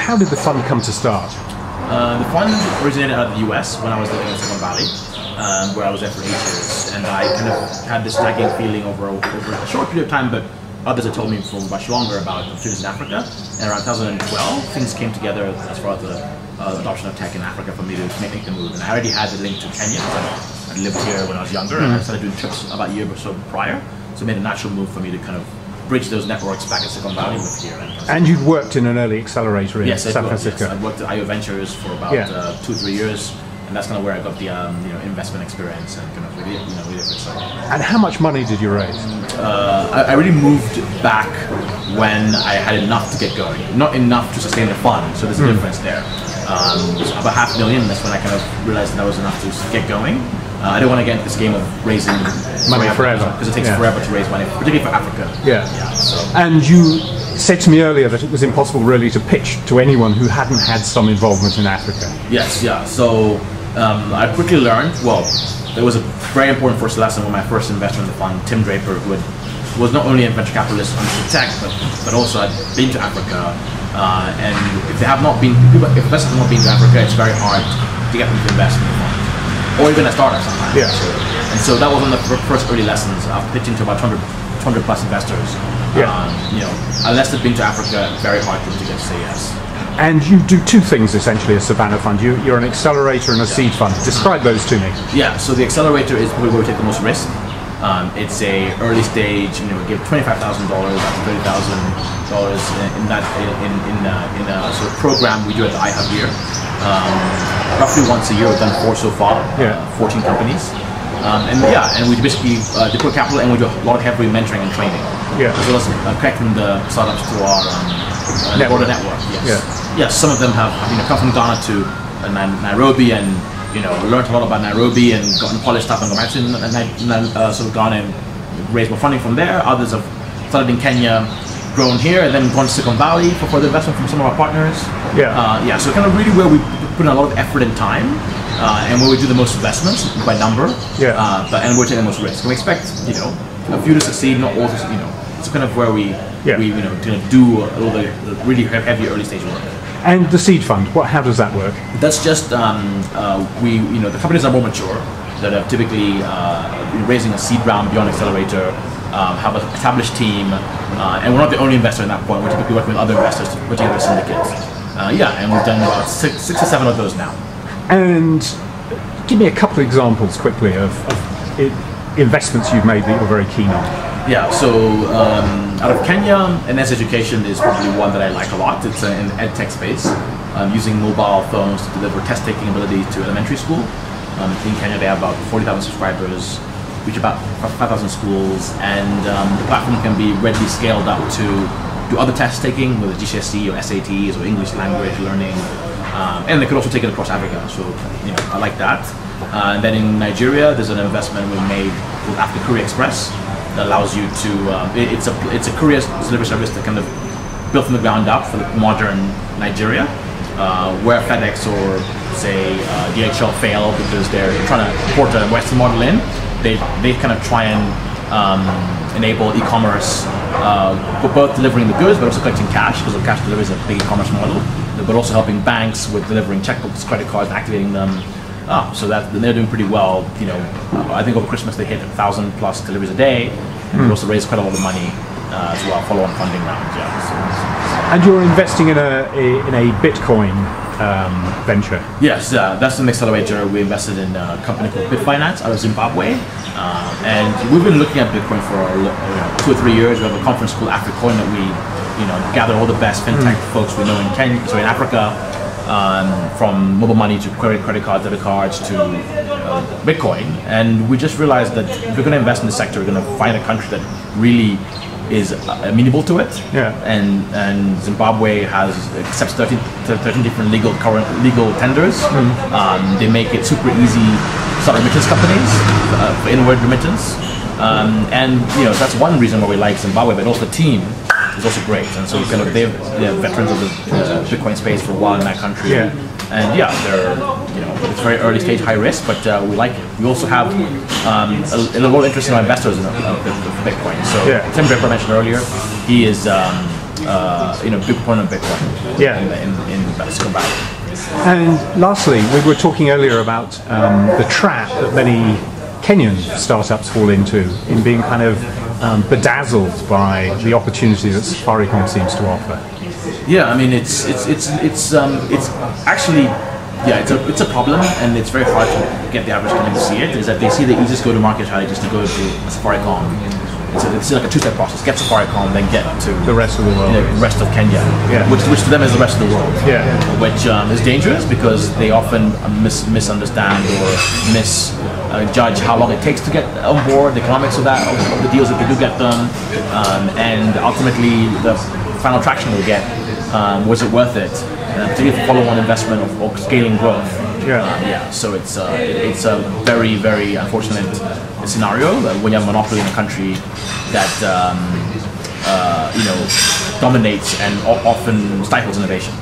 how did the fund come to start? The fund originated out of the US when I was living in Silicon Valley, where I was there for 8 years, and I kind of had this nagging feeling over a short period of time, but others had told me for much longer about opportunities in Africa. And around 2012, things came together as far as the adoption of tech in Africa for me to make the move. And I already had the link to Kenya. I lived here when I was younger, and I started doing trips about a year or so prior. So it made a natural move for me to kind of bridge those networks back in Silicon Valley with here. And you'd worked in an early accelerator in San Francisco. Yes, I worked at IO Ventures for about 2 or 3 years, and that's kind of where I got the investment experience and kind of really excited. And how much money did you raise? I really moved back when I had enough to get going, not enough to sustain the fund. So there's a difference there. So about $500,000. That's when I kind of realized that was enough to get going. I don't want to get into this game of raising money forever because it takes forever to raise money, particularly for Africa. And you said to me earlier that it was impossible really to pitch to anyone who hadn't had some involvement in Africa. Yes, so I quickly learned, there was a very important first lesson with my first investor in the fund, Tim Draper, who was not only a venture capitalist on tech, but also had been to Africa. And if investors have not been to Africa, it's very hard to get them to invest in the fund. Or even a startup sometimes. And so that was one of the first early lessons of pitching to about 200 plus investors. Unless they've been to Africa, very hard for them to get to say yes. And you do two things essentially as Savannah Fund. You're an accelerator and a seed fund. Describe those to me. Yeah, so the accelerator is where we take the most risk. It's a early stage, we give $25,000 up to $30,000 in a sort of program we do at the iHub here. Roughly once a year, we've done 4 so far, 14 companies. And we basically deploy capital, and we do a lot of heavy mentoring and training. As well as connecting the startups to our broader network. Yes, some of them have come from Ghana to Nairobi and learned a lot about Nairobi and gotten polished up and gone back to sort of Ghana and raised more funding from there. Others have started in Kenya, grown here, and then gone to Silicon Valley for further investment from some of our partners. So kind of really where we put in a lot of effort and time, and where we do the most investments by number, and we're taking the most risk. And we expect a few to succeed, not all to succeed. It's kind of where we do a little bit really heavy early stage work. And the seed fund, how does that work? That's just the companies are more mature that are typically raising a seed round beyond Accelerator, have an established team, and we're not the only investor at that point. We're typically working with other investors to put together syndicates. And we've done about 6 or 7 of those now. And give me a couple of examples quickly of investments you've made that you're very keen on. So out of Kenya, NS Education is probably one that I like a lot. It's in the ed tech space, using mobile phones to deliver test-taking ability to elementary school. In Kenya, they have about 40,000 subscribers, reach about 5,000 schools, and the platform can be readily scaled up to do other test-taking, whether GCSE or SATs or English language learning, and they could also take it across Africa. So I like that. And then in Nigeria, there's an investment we made called Africa Courier Express that allows you to. It's a courier delivery service that kind of built from the ground up for the modern Nigeria, where FedEx or say DHL fail because they're trying to port a Western model in. They kind of try and enable e-commerce, both delivering the goods but also collecting cash, because cash delivery is a big e-commerce model, but also helping banks with delivering checkbooks, credit cards, and activating them. So that they're doing pretty well. I think over Christmas they hit 1,000 plus deliveries a day, and we also raised quite a lot of money as well, follow-on funding rounds. And you're investing in a Bitcoin venture. Yes, that's an accelerator. We invested in a company called Bitfinance out of Zimbabwe, and we've been looking at Bitcoin for 2 or 3 years. We have a conference called AfriCoin that we gather all the best fintech folks we know in Africa. From mobile money to credit cards, debit cards to Bitcoin, and we just realized that if we're going to invest in the sector, we're going to find a country that really is amenable to it. And Zimbabwe accepts 13 different legal tenders. They make it super easy to start remittance companies for inward remittance, and that's one reason why we like Zimbabwe, but also the team is also great, and so they're veterans of the Bitcoin space for a while in that country, and they're it's very early stage, high risk, but we like it. We also have a lot of interest in our investors in Bitcoin. So Tim Draper mentioned earlier, he is big proponent of Bitcoin. Yeah. In Silicon Valley. And lastly, we were talking earlier about the trap that many Kenyan startups fall into in being kind of bedazzled by the opportunity that Safaricom seems to offer. Yeah, I mean it's actually it's a problem, and it's very hard to get the average Kenyan to see it. Is that they see the easiest go-to-market strategy is to go to Safaricom. It's like a two-step process: get Safaricom, then get to the rest of the world, the rest of Kenya, which to them is the rest of the world. Which is dangerous because they often misunderstand or misjudge how long it takes to get on board, the economics of the deals that they do get them, and ultimately the final traction they get. Was it worth it? Particularly for follow-on investment or scaling growth. So it's a very, very unfortunate scenario when you have a monopoly in a country that dominates and often stifles innovation.